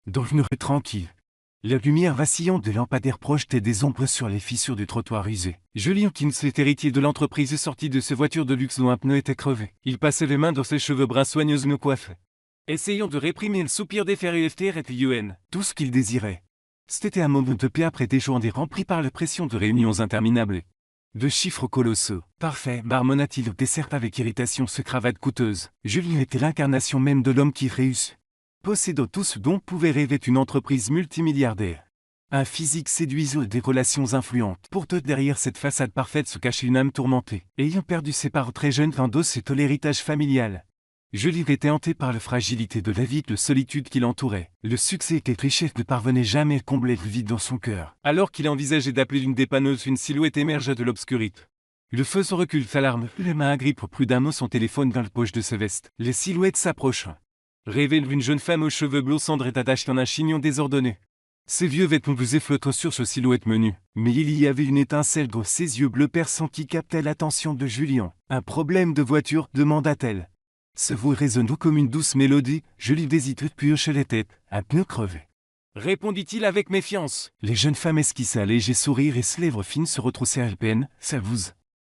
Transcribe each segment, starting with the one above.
Dans une rue tranquille, la lumière vacillante des lampadaires projetait des ombres sur les fissures du trottoir usé. Julien Kinsley, héritier de l'entreprise, est sorti de ses voitures de luxe dont un pneu était crevé. Il passait les mains dans ses cheveux bruns soigneusement coiffés, essayant de réprimer le soupir d'effet et UN. Tout ce qu'il désirait, c'était un moment de paix après des journées remplies par la pression de réunions interminables. De chiffres colossaux. Parfait, marmonna-t-il au dessert avec irritation ce cravate coûteuse. Julien était l'incarnation même de l'homme qui réussit, possédant tout ce dont pouvait rêver une entreprise multimilliardaire. Un physique séduisant et des relations influentes. Pourtant derrière cette façade parfaite se cachait une âme tourmentée. Ayant perdu ses parents très jeunes, et tout l'héritage familial, Julien était hanté par la fragilité de la vie, de solitude qui l'entourait. Le succès était riche et ne parvenait jamais à combler le vide dans son cœur. Alors qu'il envisageait d'appeler une dépanneuse, une silhouette émergea de l'obscurité. Le feu se recule, s'alarme, les mains agrippent plus d'un mot son téléphone dans la poche de sa veste. Les silhouettes s'approchent. Révèle une jeune femme aux cheveux bleus cendres et attachée en un chignon désordonné. Ses vieux vêtements bleus flottent sur ce silhouette menue. Mais il y avait une étincelle dans ses yeux bleus perçants qui captait l'attention de Julien. Un problème de voiture, demanda-t-elle. Sa voix résonnant comme une douce mélodie. Julie hésite puis hocha la tête. Un pneu crevé, répondit-il avec méfiance. Les jeunes femmes esquissaient un léger sourire et ses lèvres fines se retroussèrent à peine. Ça vous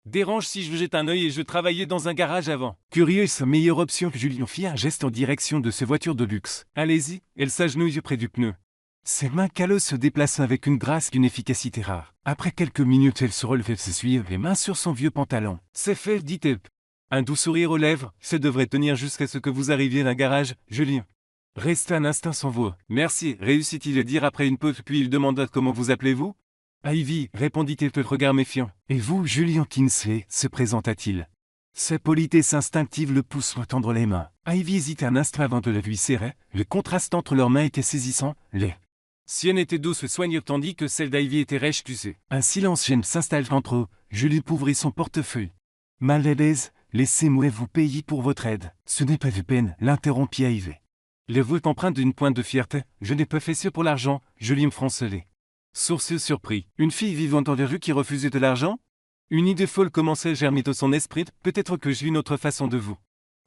dérange si je jette un œil et je travaillais dans un garage avant? Curieux et sa meilleure option, Julien fit un geste en direction de ses voitures de luxe. Allez-y. Elle s'agenouille près du pneu. Ses mains calleuses se déplaçaient avec une grâce et une efficacité rare. Après quelques minutes, elle se relevait et s'essuyait les mains sur son vieux pantalon. C'est fait, dit-elle. Un doux sourire aux lèvres. Ça devrait tenir jusqu'à ce que vous arriviez d'un garage, Julien. Resta un instant sans voix. Merci, réussit-il à dire après une pause, puis il demanda comment vous appelez-vous? Ivy, répondit-elle le regard méfiant. Et vous, Julien Kinsley, se présenta-t-il. Sa politesse instinctive le pousse à tendre les mains. Ivy hésita un instant avant de la lui serrer. Le contraste entre leurs mains était saisissant. Les siennes étaient douces et soigneuses tandis que celle d'Ivy était rêche, tu sais. Un silence gêne s'installe entre eux. Julien ouvrit son portefeuille. Mal à l'aise, laissez-moi vous payer pour votre aide. Ce n'est pas de peine, l'interrompit Ivy. Les voix empreintes d'une pointe de fierté. Je n'ai pas fait ça pour l'argent, Julien froncelait. Sourcil surpris. Une fille vivant dans les rues qui refusait de l'argent? Une idée folle commençait à germer dans son esprit. Peut-être que j'ai une autre façon de vous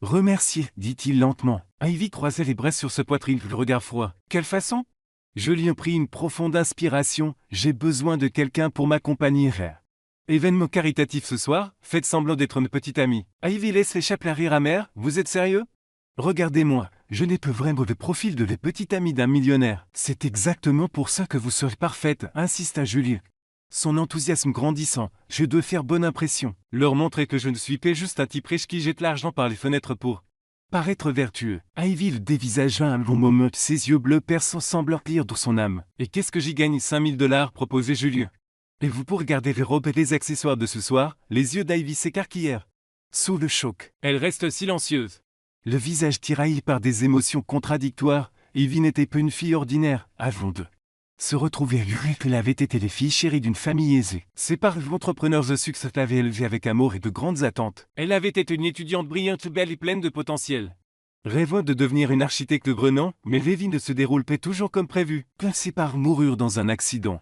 remercier, dit-il lentement. Ivy croisait les bras sur sa poitrine, le regard froid. Quelle façon? Julien prit une profonde inspiration. J'ai besoin de quelqu'un pour m'accompagner. Événement caritatif ce soir, faites semblant d'être une petite amie. Ivy laisse échapper un rire amer. Vous êtes sérieux? Regardez-moi, je n'ai pas vraiment le profil de la petite amie d'un millionnaire. C'est exactement pour ça que vous serez parfaite, insista Julien. Son enthousiasme grandissant. Je dois faire bonne impression. Leur montrer que je ne suis pas juste un type riche qui jette l'argent par les fenêtres pour paraître vertueux. Ivy le dévisagea un long moment, ses yeux bleus perçants semblèrent lire dans son âme. Et qu'est-ce que j'y gagne? 5000 $, proposait Julien. Et vous pour regarder les robes et les accessoires de ce soir? Les yeux d'Ivy s'écarquillèrent. Sous le choc, elle reste silencieuse. Le visage tiraillé par des émotions contradictoires, Ivy n'était pas une fille ordinaire. Avant de se retrouver à lui qu'elle avait été les filles chéries d'une famille aisée. Ses parents entrepreneurs de succès l'avaient élevée avec amour et de grandes attentes. Elle avait été une étudiante brillante, belle et pleine de potentiel. Rêvant de devenir une architecte grenant, mais les vies ne se déroulent pas toujours comme prévu. Ses parents moururent dans un accident.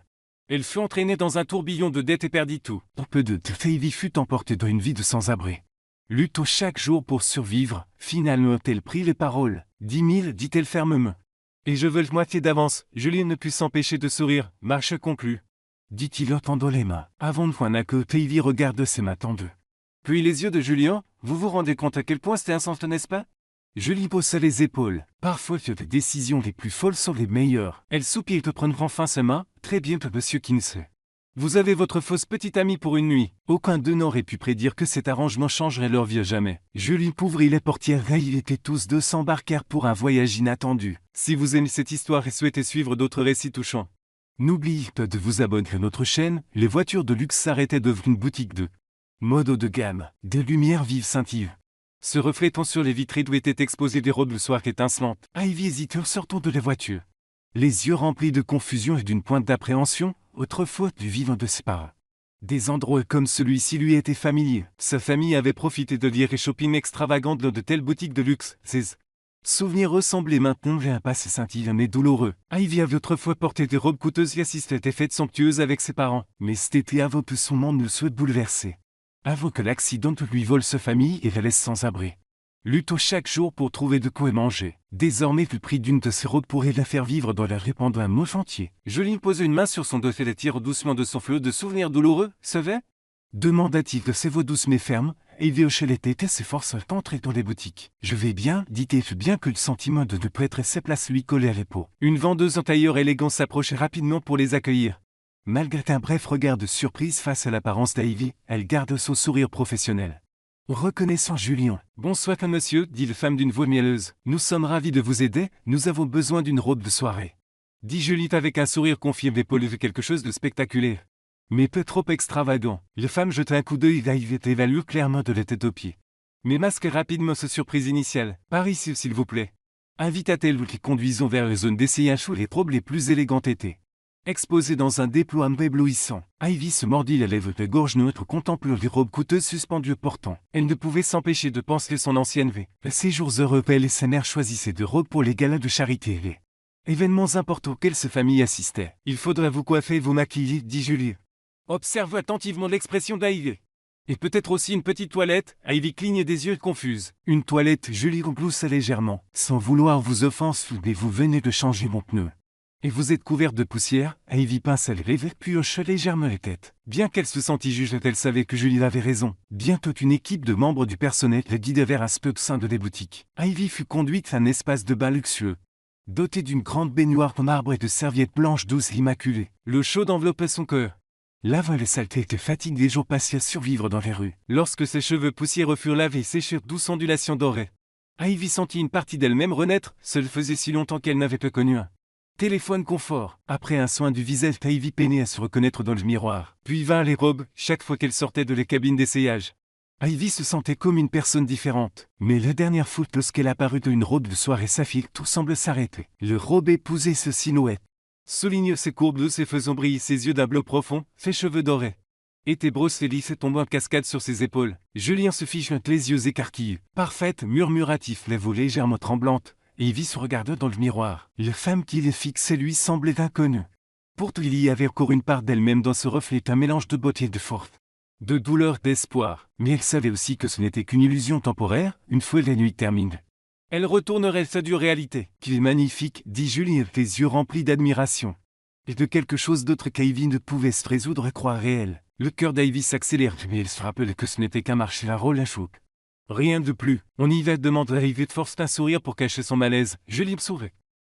Elle fut entraînée dans un tourbillon de dettes et perdit tout. En peu de temps, Ivy fut emportée dans une vie de sans-abri. Luttant chaque jour pour survivre, finalement elle prit les paroles. 10 000, dit-elle fermement. Et je veux le moitié d'avance. Julien ne put s'empêcher de sourire. Marche conclue, dit-il en tendant les mains. Avant de voir que Ivy regarde ses mains tendues. Puis les yeux de Julien. Vous vous rendez compte à quel point c'était insensé, n'est-ce pas? Julie haussa les épaules. Parfois les décisions les plus folles sont les meilleures. Elle soupira de prendre enfin sa main. Très bien, monsieur Kinsley. Vous avez votre fausse petite amie pour une nuit. Aucun d'eux n'aurait pu prédire que cet arrangement changerait leur vie à jamais. Julie ouvrit les portières et ils étaient tous deux s'embarquèrent pour un voyage inattendu. Si vous aimez cette histoire et souhaitez suivre d'autres récits touchants, n'oubliez pas de vous abonner à notre chaîne. Les voitures de luxe s'arrêtaient devant une boutique de mode haut de gamme. Des lumières vives scintillent, se reflétant sur les vitrines où étaient exposées des robes le soir étincelantes. Ivy hésitait en sortant de la voiture, les yeux remplis de confusion et d'une pointe d'appréhension. Autrefois du vivant de ses parents. Des endroits comme celui-ci lui étaient familiers. Sa famille avait profité de l'ir et shopping extravagante dans de telles boutiques de luxe. Ses souvenirs ressemblaient maintenant à un passé scintillant mais douloureux. Ivy avait autrefois porté des robes coûteuses et assisté à fêtes somptueuses avec ses parents. Mais c'était avant que son monde ne soit bouleversé. Avant que l'accident lui vole sa famille et la laisse sans abri. luttant chaque jour pour trouver de quoi manger. Désormais, le prix d'une de ses robes pourrait la faire vivre dans la rue pendant un mois entier. Julie pose une main sur son dos et la tire doucement de son flot de souvenirs douloureux, savez? Demanda-t-il de ses voix douces mais fermes. Ivy hochait la tête et s'efforça d'entrer dans les boutiques. Je vais bien, dit-il, bien que le sentiment de ne pas être à sa place lui collait à l'épaule. Une vendeuse en tailleur élégant s'approchait rapidement pour les accueillir. Malgré un bref regard de surprise face à l'apparence d'Ivy, elle garde son sourire professionnel. Reconnaissant Julien. Bonsoir monsieur, dit la femme d'une voix mielleuse. Nous sommes ravis de vous aider, nous avons besoin d'une robe de soirée. Dit Juliette avec un sourire confié d'épaule de quelque chose de spectaculaire. Mais peu trop extravagant. La femme jeta un coup d'œil à Ivy et évalua clairement de la tête aux pieds. Mais masque rapidement sa surprise initiale. Par ici s'il vous plaît. Invita-t-elle qui conduisant vers les zones d'essayage où les robes les plus élégantes étaient. Exposées dans un déploiement éblouissant, Ivy se mordit la lèvre de gorge neutre contemplant les robes coûteuses suspendues au portant. Elle ne pouvait s'empêcher de penser à son ancienne vie. Ces jours heureux, elle et sa mère choisissaient de robes pour les galas de charité et les événements importants auxquels sa famille assistait. Il faudra vous coiffer et vous maquiller, dit Julie. Observe attentivement l'expression d'Ivy. Et peut-être aussi une petite toilette, Ivy cligne des yeux confuse. Une toilette, Julie rebloussa légèrement. Sans vouloir vous offenser, mais vous venez de changer mon pneu. Et vous êtes couverte de poussière, Ivy pinça les lèvres puis hocha légèrement la tête. Bien qu'elle se sentît juge, elle savait que Julie avait raison. Bientôt une équipe de membres du personnel la guida vers un spot au sein de des boutiques. Ivy fut conduite à un espace de bain luxueux, doté d'une grande baignoire en marbre et de serviettes blanches douces et immaculées. L'eau chaude enveloppait son cœur. Lavant les saletés et fatigue des jours passés à survivre dans les rues. Lorsque ses cheveux poussiéreux furent lavés et séchèrent douce ondulation dorée, Ivy sentit une partie d'elle-même renaître, cela faisait si longtemps qu'elle n'avait pas connu un téléphone confort. Après un soin du visage, Ivy peinait à se reconnaître dans le miroir. Puis vint les robes, chaque fois qu'elle sortait de les cabines d'essayage. Ivy se sentait comme une personne différente. Mais la dernière fois, lorsqu'elle apparut dans une robe de soirée saphir, tout semble s'arrêter. Le robe épousait ce silhouette. Souligne ses courbes douces et faisant briller ses yeux d'un bleu profond, ses cheveux dorés. Était brosse et lisse et tombant en cascade sur ses épaules. Julien se fit joindre les yeux écarquillés. Parfaite, murmura-t-il, la voix légèrement tremblante, et Ivy se regarda dans le miroir. La femme qui les fixait lui semblait inconnue. Pourtant il y avait encore une part d'elle-même dans ce reflet, un mélange de beauté et de force, de douleur et d'espoir. Mais elle savait aussi que ce n'était qu'une illusion temporaire, une fois la nuit terminée. Elle retournerait sa dure réalité. Qu'il est magnifique, dit Julie, les yeux remplis d'admiration. Et de quelque chose d'autre qu'Ivy ne pouvait se résoudre à croire réel. Le cœur d'Ivy s'accélère, mais elle se rappelait que ce n'était qu'un marché à rôle à choc. Rien de plus. On y va, demanda Ivy de force un sourire pour cacher son malaise. Julie me sourit.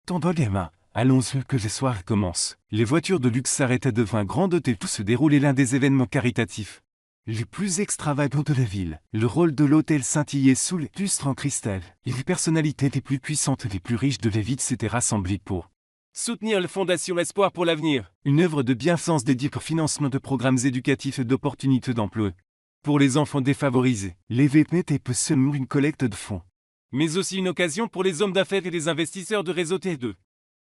Tendant les mains. Allons-y que le soir commence. Les voitures de luxe s'arrêtaient devant un grand hôtel, tout se déroulait l'un des événements caritatifs les plus extravagants de la ville. Le rôle de l'hôtel scintillait sous les lustres en cristal, et les personnalités les plus puissantes et les plus riches de la ville s'étaient rassemblées pour soutenir la Fondation Espoir pour l'avenir, une œuvre de bienfaisance dédiée au financement de programmes éducatifs et d'opportunités d'emploi pour les enfants défavorisés. L'événement n'était pas seulement une collecte de fonds, mais aussi une occasion pour les hommes d'affaires et les investisseurs de réseau T2.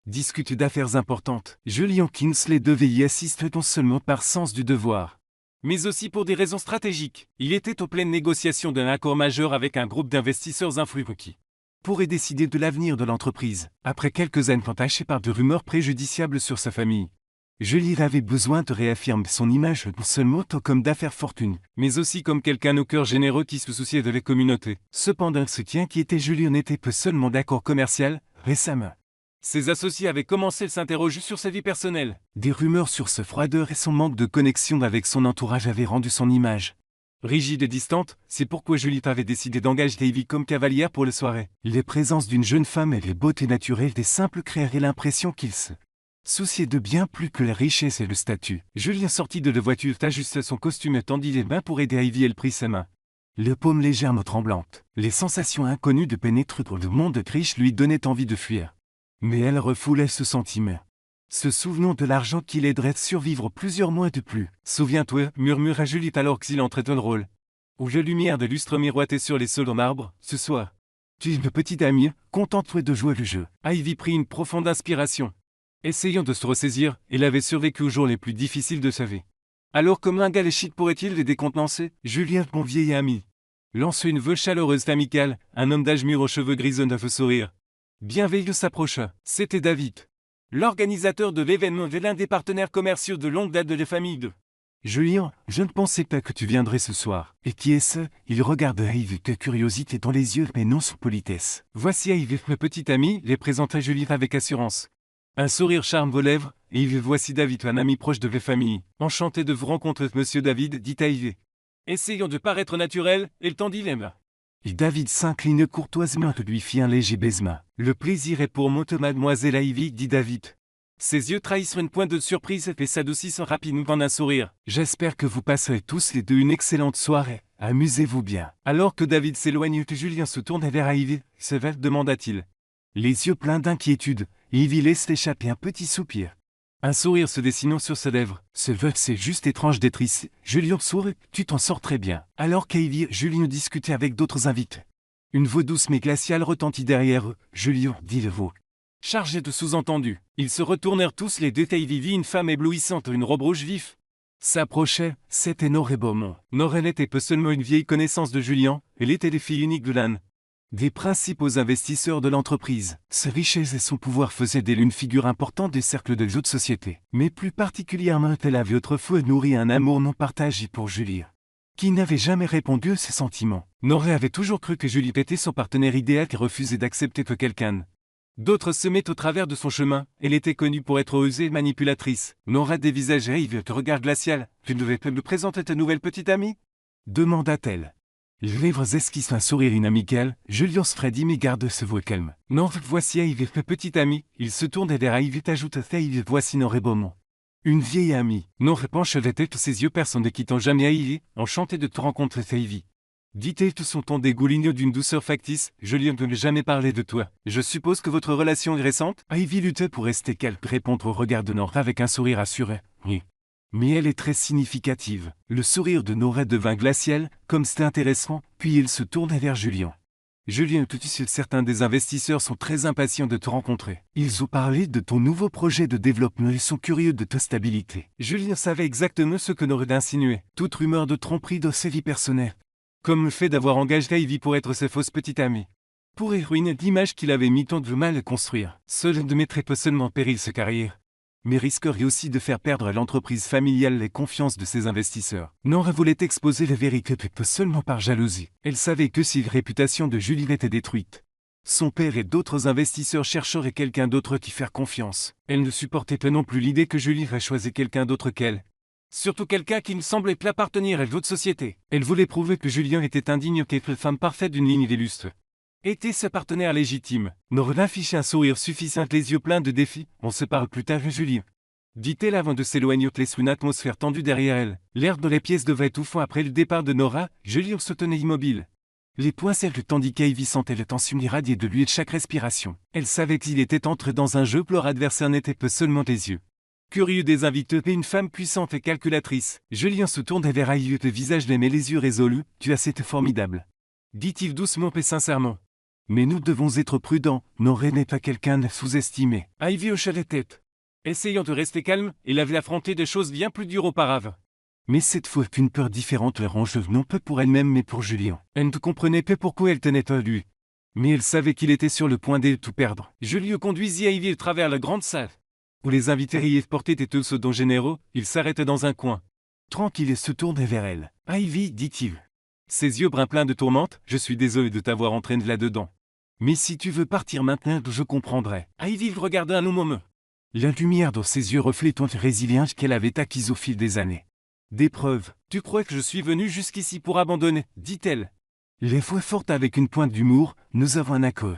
Discuter d'affaires importantes. Julian Kingsley devait y assister non seulement par sens du devoir, mais aussi pour des raisons stratégiques. Il était aux pleines négociations d'un accord majeur avec un groupe d'investisseurs influents qui pourrait décider de l'avenir de l'entreprise. Après quelques années entachées par de rumeurs préjudiciables sur sa famille, Julie avait besoin de réaffirmer son image non seulement comme d'affaires fortune, mais aussi comme quelqu'un au cœur généreux qui se souciait de la communauté. Cependant, ce qui inquiétait Julie n'était pas seulement d'accord commercial. Récemment, ses associés avaient commencé à s'interroger sur sa vie personnelle. Des rumeurs sur sa froideur et son manque de connexion avec son entourage avaient rendu son image rigide et distante. C'est pourquoi Juliette avait décidé d'engager Ivy comme cavalière pour la soirée. Les présences d'une jeune femme et les beautés naturelles des simples créeraient l'impression qu'il se souciait de bien plus que la richesse et le statut. Julien sortit de la voiture, ajusta son costume et tendit les mains pour aider Ivy. Elle prit sa main, le paume légèrement tremblante. Les sensations inconnues de pénétrer dans le monde riche lui donnaient envie de fuir. Mais elle refoulait ce sentiment, se souvenant de l'argent qui l'aiderait à survivre plusieurs mois de plus. Souviens-toi, murmura Juliette alors qu'il entrait dans le rôle, où la lumière de lustre miroitait sur les sols en marbre. Ce soir, tu es une petite amie, contente-toi de jouer le jeu. Ivy prit une profonde inspiration. Essayant de se ressaisir, elle avait survécu aux jours les plus difficiles de sa vie. Alors comment un gars léchite pourrait-il les décontenancer? Julien, mon vieil ami, lança une voix chaleureuse et amicale. Un homme d'âge mûr aux cheveux grisonnants à sourire bienveilleux s'approcha. C'était David, l'organisateur de l'événement et l'un des partenaires commerciaux de longue date de la famille de Julien, je ne pensais pas que tu viendrais ce soir. Et qui est-ce? Il regarde Ivy avec curiosité dans les yeux mais non sans politesse. Voici Ivy, le petit ami, les présentait Julien avec assurance. Un sourire charme vos lèvres, et Ivy, voici David, un ami proche de vos familles. Enchanté de vous rencontrer, monsieur David, dit Ivy. Essayons de paraître naturel, et le temps dilemme. Et David s'incline courtoisement et lui fit un léger baisement. Le plaisir est pour moi, mademoiselle Ivy, dit David. Ses yeux trahissent une pointe de surprise et s'adoucissent rapidement en un sourire. J'espère que vous passerez tous les deux une excellente soirée. Amusez-vous bien. Alors que David s'éloigne, Julien se tourne vers Ivy. Sévère, demanda-t-il. Les yeux pleins d'inquiétude, Ivy laisse échapper un petit soupir. Un sourire se dessinant sur ses lèvres. C'est juste étrange d'être ici. Julien sourit, tu t'en sors très bien. Alors qu'Ivy et Julien discutaient avec d'autres invités. Une voix douce mais glaciale retentit derrière eux. Julien, dit le veau. Chargé de sous-entendus, ils se retournèrent tous les deux. Ivy vit une femme éblouissante, une robe rouge vif. S'approchait, c'était Norée Beaumont. Norée n'était pas seulement une vieille connaissance de Julien, elle était la fille unique de l'un des principaux investisseurs de l'entreprise. Ses richesses et son pouvoir faisaient d'elle une figure importante des cercles de jeux de société. Mais plus particulièrement, elle avait autrefois nourri un amour non partagé pour Julien, qui n'avait jamais répondu à ses sentiments. Norée avait toujours cru que Julien était son partenaire idéal et refusait d'accepter que quelqu'un d'autres se mettent au travers de son chemin. Elle était connue pour être osée et manipulatrice. Norée dévisageait Yves avec regard glacial. Tu ne devais pas me présenter ta nouvelle petite amie? Demanda-t-elle. Les lèvres esquissent un sourire inamical. Julien Freddy mais garde ce voix calme. Non, voici Yves, petite amie. Il se tourne vers Yves et ajoute à Yves, voici Norée Beaumont. Une vieille amie. Norée penche la tête, ses yeux perçants ne quittant jamais Yves. Enchanté de te rencontrer, Yves. Dit-elle tout son ton dégoulinant d'une douceur factice. Julien ne m'a jamais parlé de toi. Je suppose que votre relation est récente? Ivy luttait pour rester calme, répondre au regard de Norée avec un sourire assuré. Oui. Mais elle est très significative. Le sourire de Norée devint glacial, comme c'était intéressant, puis il se tourna vers Julien. Julien, certains des investisseurs sont très impatients de te rencontrer. Ils ont parlé de ton nouveau projet de développement et sont curieux de ta stabilité. Julien savait exactement ce que Norée insinuait. Toute rumeur de tromperie dans sa vie personnelle. Comme le fait d'avoir engagé Ivy pour être sa fausse petite amie. Pourrait ruiner l'image qu'il avait mis tant de mal à construire. Cela ne mettrait pas seulement en péril sa carrière, mais risquerait aussi de faire perdre à l'entreprise familiale les confiances de ses investisseurs. Norée voulait exposer la vérité pas seulement par jalousie. Elle savait que si la réputation de Julien était détruite, son père et d'autres investisseurs chercheraient quelqu'un d'autre qui faire confiance. Elle ne supportait pas non plus l'idée que Julien ait choisi quelqu'un d'autre qu'elle. Surtout quelqu'un qui ne semblait pas appartenir à l'autre société. Elle voulait prouver que Julien était indigne, qu'être femme parfaite d'une ligne illustre était sa partenaire légitime. Norée affichait un sourire suffisant, les yeux pleins de défi. On se parle plus tard, Julien, dit-elle avant de s'éloigner, laissant une atmosphère tendue derrière elle. L'air de les pièces devait étouffant après le départ de Norée. Julien se tenait immobile, les poings serrés, tandis qu'Ivy sentait la tension irradier de lui de chaque respiration. Elle savait qu'il était entré dans un jeu, leur adversaire n'était pas seulement des yeux curieux des invités et une femme puissante et calculatrice. Julien se tourna vers Ivy, le visage mais les yeux résolus. Tu as c'était formidable, dit-il doucement et sincèrement. Mais nous devons être prudents. Norée n'est pas quelqu'un à sous-estimer. Ivy hocha la tête, essayant de rester calme. Il avait affronté des choses bien plus dures auparavant. Mais cette fois qu'une peur différente la ronge, non pas pour elle-même mais pour Julien. Elle ne comprenait pas pourquoi elle tenait à lui, mais elle savait qu'il était sur le point de tout perdre. Julien conduisit Ivy à travers la grande salle, où les invités riaient portaient et tous dons généraux. Il s'arrêtait dans un coin, tranquille, et se tournait vers elle. Ivy, dit-il, ses yeux bruns pleins de tourmente, je suis désolé de t'avoir entraîné là-dedans. Mais si tu veux partir maintenant, je comprendrai. Ivy le regarda un moment. La lumière dans ses yeux reflétant la résilience qu'elle avait acquise au fil des années. D'épreuves. Tu crois que je suis venu jusqu'ici pour abandonner, dit-elle. Les voix fortes avec une pointe d'humour, nous avons un accord.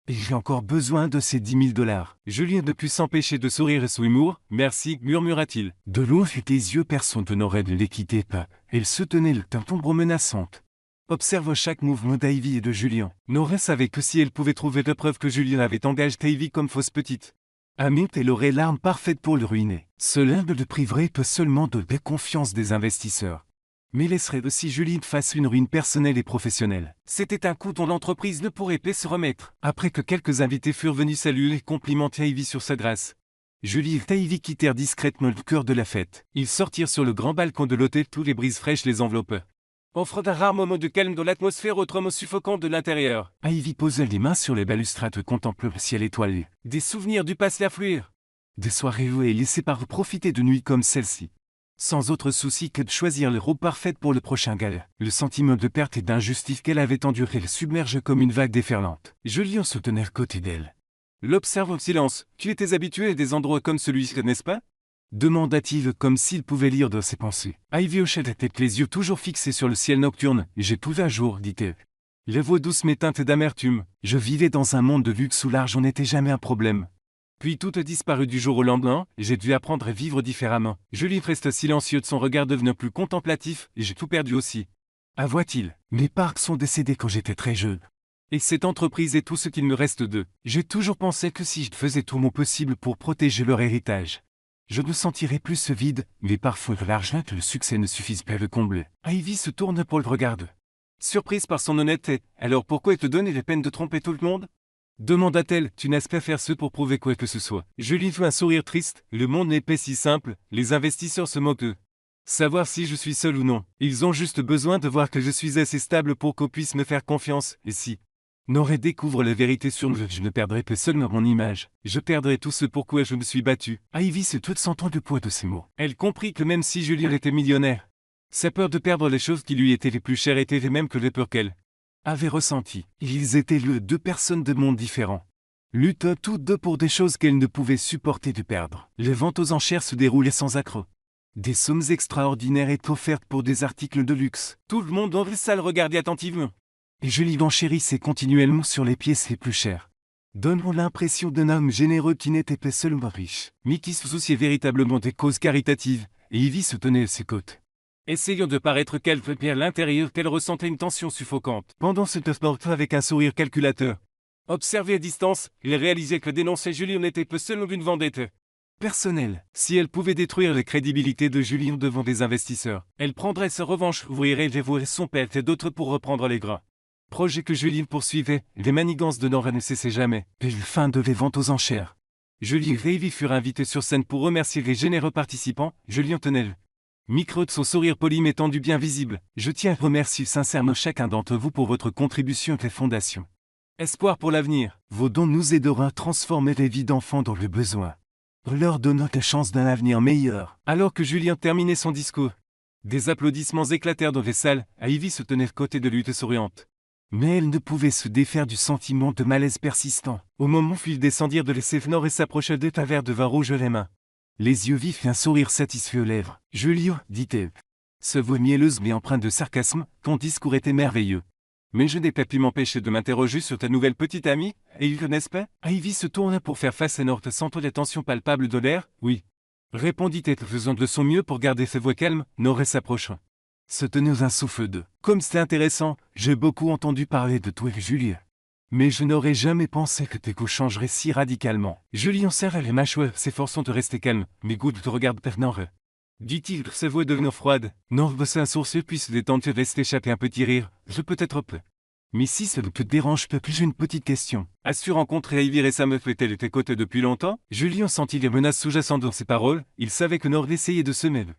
Et j'ai encore besoin de ces 10 000 $. Julien ne put s'empêcher de sourire sous humour. Merci, murmura-t-il. De loin, les yeux perçants de Norée ne les quittaient pas. Elle se tenait le teint ombre menaçante. Observe chaque mouvement d'Ivy et de Julien. Norée savait que si elle pouvait trouver la preuve que Julien avait engagé Ivy comme fausse petite amie, elle aurait l'arme parfaite pour le ruiner. Cela ne le priverait pas seulement de la confiance des investisseurs, mais laisserait aussi Julien face une ruine personnelle et professionnelle. C'était un coup dont l'entreprise ne pourrait pas se remettre. Après que quelques invités furent venus saluer et complimenter Ivy sur sa grâce, Julien et Ivy quittèrent discrètement le cœur de la fête. Ils sortirent sur le grand balcon de l'hôtel, tous les brises fraîches les enveloppaient, offrant un rare moment de calme dans l'atmosphère autrement suffocante de l'intérieur. Ivy posa les mains sur les balustrades, contemplant le ciel étoilé. Des souvenirs du passé affluèrent. Des soirées où elle laissait par profiter de nuits comme celle-ci, sans autre souci que de choisir le rôle parfait pour le prochain gala. Le sentiment de perte et d'injustice qu'elle avait enduré le submerge comme une vague déferlante. Julien se tenait à côté d'elle. L'observe en silence. « Tu étais habitué à des endroits comme celui-ci, n'est-ce pas ?» demanda-t-il comme s'il pouvait lire dans ses pensées. Ivy hochait la tête, les yeux toujours fixés sur le ciel nocturne. « J'ai tout un jour, dit-elle. La voix douce mais teintée d'amertume. Je vivais dans un monde de luxe où l'argent n'était jamais un problème. Puis tout a disparu du jour au lendemain, et j'ai dû apprendre à vivre différemment. » Julie resta silencieux, de son regard devenant plus contemplatif, et j'ai tout perdu aussi. Avoua-t-il. Mes parents sont décédés quand j'étais très jeune. Et cette entreprise est tout ce qu'il me reste d'eux. J'ai toujours pensé que si je faisais tout mon possible pour protéger leur héritage, je ne sentirais plus ce vide, mais parfois l'argent et le succès ne suffisent pas à le combler. Ivy se tourne pour le regarder. Surprise par son honnêteté. « Alors pourquoi te donner la peine de tromper tout le monde ?» demanda-t-elle. « Tu n'as pas faire ce pour prouver quoi que ce soit. » Julie fit un sourire triste. « Le monde n'est pas si simple, les investisseurs se moquent d'eux. Savoir si je suis seul ou non. Ils ont juste besoin de voir que je suis assez stable pour qu'on puisse me faire confiance, et si Noré découvre la vérité sur moi, je ne perdrai pas seulement mon image. Je perdrai tout ce pourquoi je me suis battu. » Ivy se tout sentant le poids de ses mots. Elle comprit que même si Julien était millionnaire, sa peur de perdre les choses qui lui étaient les plus chères était les mêmes que les peurs qu'elle avait ressenties. Ils étaient deux personnes de mondes différents, luttant toutes deux pour des choses qu'elles ne pouvaient supporter de perdre. Les ventes aux enchères se déroulaient sans accroc. Des sommes extraordinaires étaient offertes pour des articles de luxe. Tout le monde dans la salle regardait attentivement. Et Julie enchérissait continuellement sur les pièces les plus chères, donnant l'impression d'un homme généreux qui n'était pas seulement riche, mais qui se souciait véritablement des causes caritatives, et Ivy se tenait à ses côtés, essayant de paraître calme, mais à l'intérieur qu'elle ressentait une tension suffocante. Pendant ce sport avec un sourire calculateur, observé à distance, il réalisait que dénoncer Julien n'était pas seulement une vendetta personnelle. Si elle pouvait détruire la crédibilité de Julien devant des investisseurs, elle prendrait sa revanche, ouvrirait et dévouerait son père et d'autres pour reprendre les gras. Projet que Julie poursuivait, les manigances de Nora ne cessaient jamais, puis fin de les ventes aux enchères. Julie et Ivy furent invités sur scène pour remercier les généreux participants. Julien tenait le micro de son sourire poli mais tendu bien visible. « Je tiens à remercier sincèrement chacun d'entre vous pour votre contribution à la fondation. Espoir pour l'avenir. Vos dons nous aideront à transformer les vies d'enfants dans le besoin, leur donnant la chance d'un avenir meilleur. » Alors que Julien terminait son discours, des applaudissements éclatèrent dans les salles. Ivy se tenait à côté de lui souriante. Mais elle ne pouvait se défaire du sentiment de malaise persistant. Au moment où ils descendirent de l'Essefnor et s'approchaient d'un verre de vin rouge à la main, les yeux vifs et un sourire satisfait aux lèvres. « Julien, dit-elle, se voix mielleuse mais empreinte de sarcasme, ton discours était merveilleux. Mais je n'ai pas pu m'empêcher de m'interroger sur ta nouvelle petite amie, et il n'est-ce pas ?» Ivy se tourna pour faire face à Nord, sentant la tension palpable de l'air. « Oui, répondit-elle, faisant de son mieux pour garder sa voix calme. Nord s'approcha, se tenait un souffle de « Comme c'est intéressant, j'ai beaucoup entendu parler de toi, Julien. Mais je n'aurais jamais pensé que tes goûts changeraient si radicalement. » Julien serra les mâchoires, s'efforçant de rester calme. « Mes goûts te regardent par Nord, dit-il, sa voix devenant froide. Nord baissa un sourcil puis se détendit, laissait échapper un petit rire. « Je peut-être peu. Mais si ça ne te dérange pas plus, j'ai une petite question. As-tu rencontré Ivy récemment? Fait-elle tes côtés depuis longtemps ?» Julien sentit les menaces sous-jacentes dans ses paroles. Il savait que Nord essayait de se mêler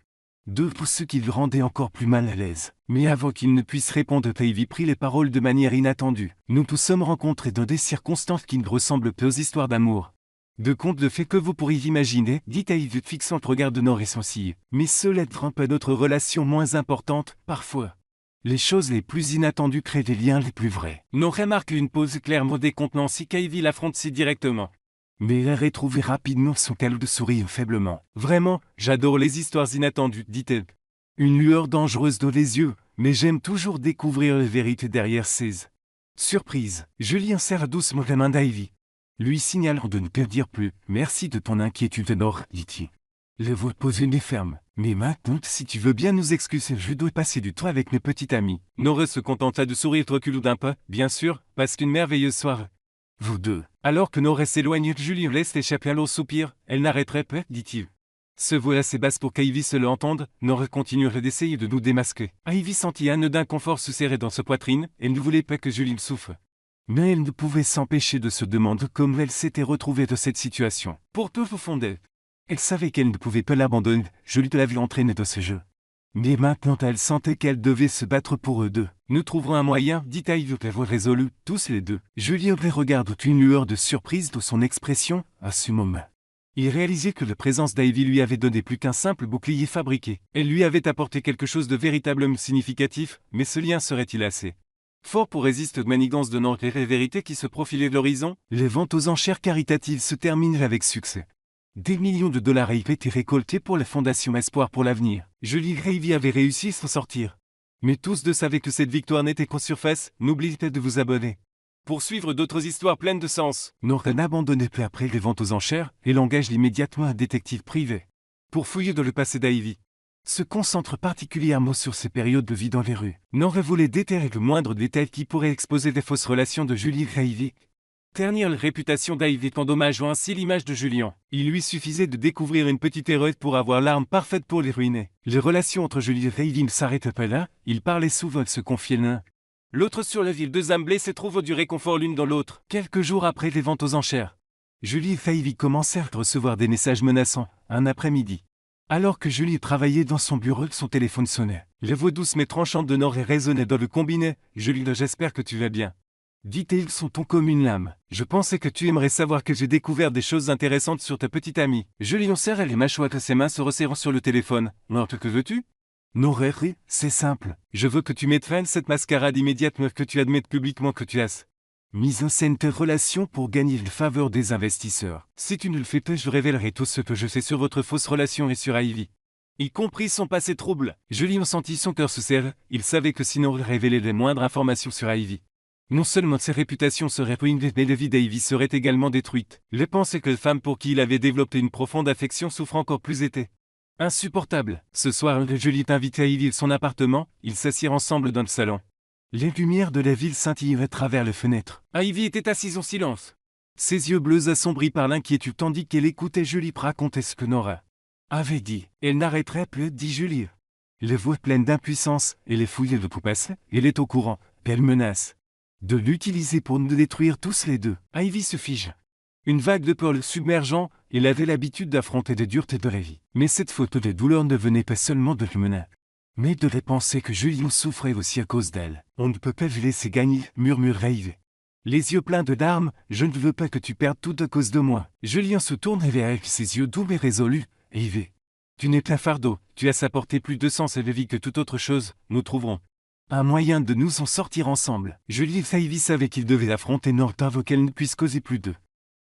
d'eux pour ce qui le rendait encore plus mal à l'aise. Mais avant qu'il ne puisse répondre, Ivy prit les paroles de manière inattendue. « Nous tous sommes rencontrés dans des circonstances qui ne ressemblent peu aux histoires d'amour, de contes de fées que vous pourriez imaginer, dit Ivy fixant le regard de Nord et son cil. Mais cela trompe à notre relation moins importante, parfois. Les choses les plus inattendues créent des liens les plus vrais. » Nord remarque une pause clairement décontenante si Ivy l'affronte si directement. Mais elle retrouvé rapidement son calme de sourire faiblement. « Vraiment, j'adore les histoires inattendues, dit-elle. Une lueur dangereuse dans les yeux, mais j'aime toujours découvrir la vérité derrière ces surprises. » Julien serra doucement la main d'Ivy, lui signalant de ne pas dire plus. « Merci de ton inquiétude, Nord, dit-il. La voix posée mais ferme. Mais maintenant, si tu veux bien nous excuser, je dois passer du temps avec mes petites amies. » Nord se contenta de sourire reculou d'un pas. « Bien sûr, passe une merveilleuse soirée. Vous deux. » Alors que Nord s'éloigne, Julien laisse échapper un long soupir. « Elle n'arrêterait pas, dit-il. » Se voix assez basse pour qu'Ivy se l'entende, Nord continuerait d'essayer de nous démasquer. Ivy sentit un d'inconfort se serrer dans sa poitrine. Elle ne voulait pas que Julien souffre. Mais elle ne pouvait s'empêcher de se demander comment elle s'était retrouvée dans cette situation. Pour tout au fond d'elle, elle savait qu'elle ne pouvait pas l'abandonner. Julien l'avait entraînée dans ce jeu. Mais maintenant elle sentait qu'elle devait se battre pour eux deux. « Nous trouverons un moyen, dit Ivy la voix résolue, tous les deux. » Julien les regarde une lueur de surprise dans son expression. À ce moment, Il réalisait que la présence d'Ivy lui avait donné plus qu'un simple bouclier fabriqué. Elle lui avait apporté quelque chose de véritablement significatif, mais ce lien serait-il assez fort pour résister aux manigances de Nora et vérité qui se profilaient de l'horizon? Les ventes aux enchères caritatives se terminent avec succès. Des millions de dollars avaient été récoltés pour la Fondation Espoir pour l'avenir. Julie Ivy avait réussi à s'en sortir. Mais tous deux savaient que cette victoire n'était qu'en surface. N'oubliez pas de vous abonner pour suivre d'autres histoires pleines de sens. Nora n'abandonnait peu après les ventes aux enchères et l'engage immédiatement un détective privé pour fouiller dans le passé d'Ivy. Se concentre particulièrement sur ses périodes de vie dans les rues. Nora voulait déterrer le moindre détail qui pourrait exposer des fausses relations de Julie et Ivy. Ternir la réputation d'Ivy endommageant ainsi l'image de Julian. Il lui suffisait de découvrir une petite erreur pour avoir l'arme parfaite pour les ruiner. Les relations entre Julie et Ivy ne s'arrêtaient pas là, ils parlaient souvent de se confier l'un l'autre sur la ville. Deux âmes blessées trouvent du réconfort l'une dans l'autre. Quelques jours après les ventes aux enchères, Julie et Ivy commencèrent à recevoir des messages menaçants, un après-midi. Alors que Julie travaillait dans son bureau, son téléphone sonnait. La voix douce mais tranchante de Nora résonnait dans le combiné. « Julie, j'espère que tu vas bien. Dit-elle son ton comme une lame. Je pensais que tu aimerais savoir que j'ai découvert des choses intéressantes sur ta petite amie. » Julie serra les mâchoires de ses mains se resserrant sur le téléphone. « Nora, que veux-tu » Nora rit. « C'est simple. Je veux que tu mettes fin à cette mascarade immédiatement, que tu admettes publiquement que tu as mise en scène tes relations pour gagner la faveur des investisseurs. Si tu ne le fais pas, je révélerai tout ce que je sais sur votre fausse relation et sur Ivy. Y compris son passé trouble. » Julie sentit son cœur se serrer. Il savait que sinon il révélait les moindres informations sur Ivy, non seulement sa réputation serait ruinée, mais la vie d'Ivy serait également détruite. Les pensées que la femme pour qui il avait développé une profonde affection souffre encore plus étaient insupportable. Ce soir, Julie invitait Ivy à son appartement. Ils s'assirent ensemble dans le salon. Les lumières de la ville scintillaient à travers les fenêtres. Ivy était assise en silence, ses yeux bleus assombris par l'inquiétude tandis qu'elle écoutait Julie raconter ce que Nora avait dit. Elle n'arrêterait plus, dit Julie. Les voix pleines d'impuissance, et les fouilles de tout passé. Elle est au courant, qu'elle menace de l'utiliser pour nous détruire tous les deux. Ivy se fige. Une vague de peur le submergeant, il avait l'habitude d'affronter des duretés de la vie. Mais cette photo de douleur ne venait pas seulement de l'humain, mais de les penser que Julien souffrait aussi à cause d'elle. On ne peut pas vous laisser gagner, murmura Ivy. Les yeux pleins de larmes, je ne veux pas que tu perdes tout à cause de moi. Julien se tourne vers elle avec ses yeux doux mais résolus. Ivy, tu n'es qu'un fardeau, tu as sa portée plus de sens et de vie que toute autre chose, nous trouverons un moyen de nous en sortir ensemble. Julie et Ivy savaient qu'ils devaient affronter Nora avant qu'elle ne puisse causer plus d'eux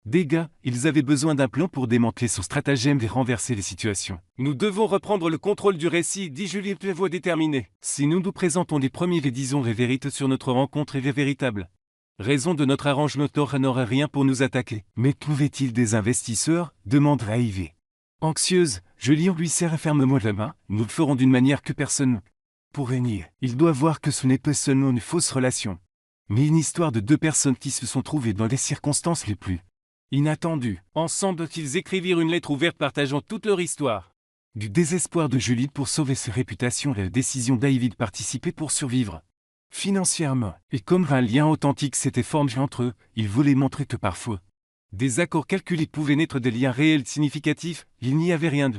dégâts. Ils avaient besoin d'un plan pour démanteler son stratagème et renverser les situations. Nous devons reprendre le contrôle du récit, dit Julie de voix déterminée. Si nous nous présentons les premiers et disons les vérités sur notre rencontre et les véritables raison de notre arrangement, Nora n'aurait rien pour nous attaquer. Mais trouvait-il des investisseurs demandera Ivy. Anxieuse, Julie lui serra fermement la main. Nous le ferons d'une manière que personne pourrait nier. Il doit voir que ce n'est pas seulement une fausse relation, mais une histoire de deux personnes qui se sont trouvées dans les circonstances les plus inattendues. Ensemble, ils écrivirent une lettre ouverte partageant toute leur histoire. Du désespoir de Julie pour sauver sa réputation et la décision d'Ivy de participer pour survivre financièrement. Et comme un lien authentique s'était formé entre eux, ils voulaient montrer que parfois des accords calculés pouvaient naître des liens réels significatifs. Il n'y avait rien de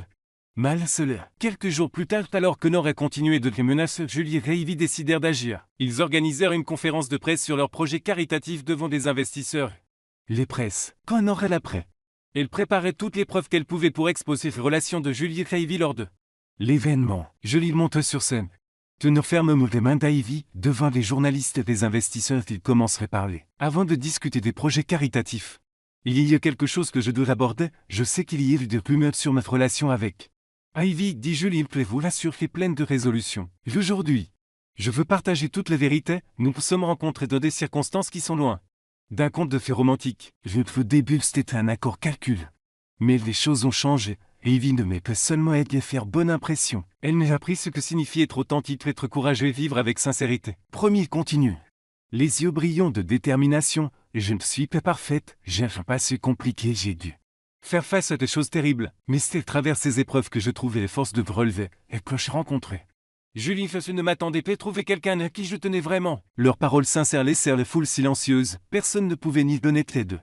mal à cela. Quelques jours plus tard, alors que Nora continuait de les menacer, Julie et Ivy décidèrent d'agir. Ils organisèrent une conférence de presse sur leur projet caritatif devant des investisseurs. Les presses. Quand Nora l'après, elle préparait toutes les preuves qu'elle pouvait pour exposer les relations de Julie et Ivy lors de l'événement. Julie monte sur scène, tenant fermement les mains d'Ivy devant les journalistes et des investisseurs. Ils commenceraient à parler avant de discuter des projets caritatifs. Il y a quelque chose que je dois aborder. Je sais qu'il y a eu des rumeurs sur ma relation avec Ivy, dit Julie, vous l'assure, est pleine de résolution. Aujourd'hui, je veux partager toute la vérité. Nous nous sommes rencontrés dans des circonstances qui sont loin d'un conte de fées romantique. Au début, c'était un accord calcul. Mais les choses ont changé. Ivy ne m'est pas seulement aidé à faire bonne impression. Elle m'a appris ce que signifie être authentique, être courageux et vivre avec sincérité. Premier continue. Les yeux brillants de détermination. Je ne suis pas parfaite, j'ai un passé compliqué, j'ai dû faire face à des choses terribles. Mais c'est à travers ces épreuves que je trouvais les forces de me relever et que je rencontrais Julie. Je ne m'attendais pas à trouver quelqu'un à qui je tenais vraiment. Leurs paroles sincères laissèrent la foule silencieuse. Personne ne pouvait ni donner de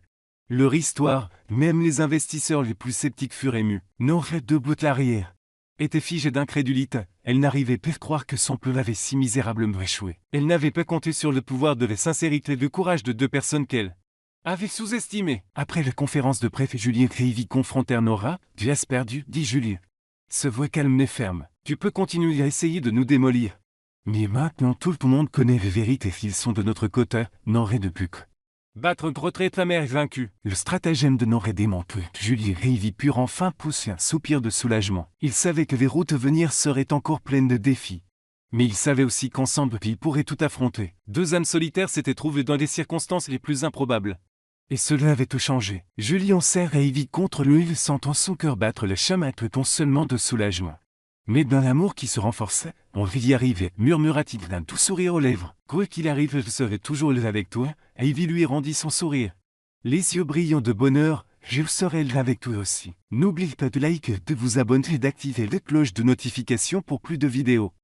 leur histoire. Même les investisseurs les plus sceptiques furent émus. Nora, debout à l'arrière, était figée d'incrédulité. Elle n'arrivait pas à croire que son plan avait si misérablement échoué. Elle n'avait pas compté sur le pouvoir de la sincérité et du courage de deux personnes qu'elle avait sous-estimé. Après la conférence de presse, Julien Crévy confrontèrent Nora. Tu as perdu, dit Julien. Se voix calme et ferme. Tu peux continuer à essayer de nous démolir. Mais maintenant tout le monde connaît les vérités, ils sont de notre côté, Nora de Puc. Battre retraite la mère est vaincue. Le stratagème de Nora démantelé. Julien Crévy put enfin pousser un soupir de soulagement. Il savait que les routes à venir seraient encore pleines de défis. Mais il savait aussi qu'ensemble ils pourraient tout affronter. Deux âmes solitaires s'étaient trouvées dans les circonstances les plus improbables. Et cela avait tout changé. Julien serre et vit contre lui, sentant son cœur battre le chemin tout seulement de soulagement. Mais dans l'amour qui se renforçait, on va y arriver, murmura-t-il d'un doux sourire aux lèvres. Quoi qu'il arrive, je serai toujours là avec toi. Et Ivy lui rendit son sourire. Les yeux brillants de bonheur, je serai là avec toi aussi. N'oubliez pas de liker, de vous abonner et d'activer la cloche de notification pour plus de vidéos.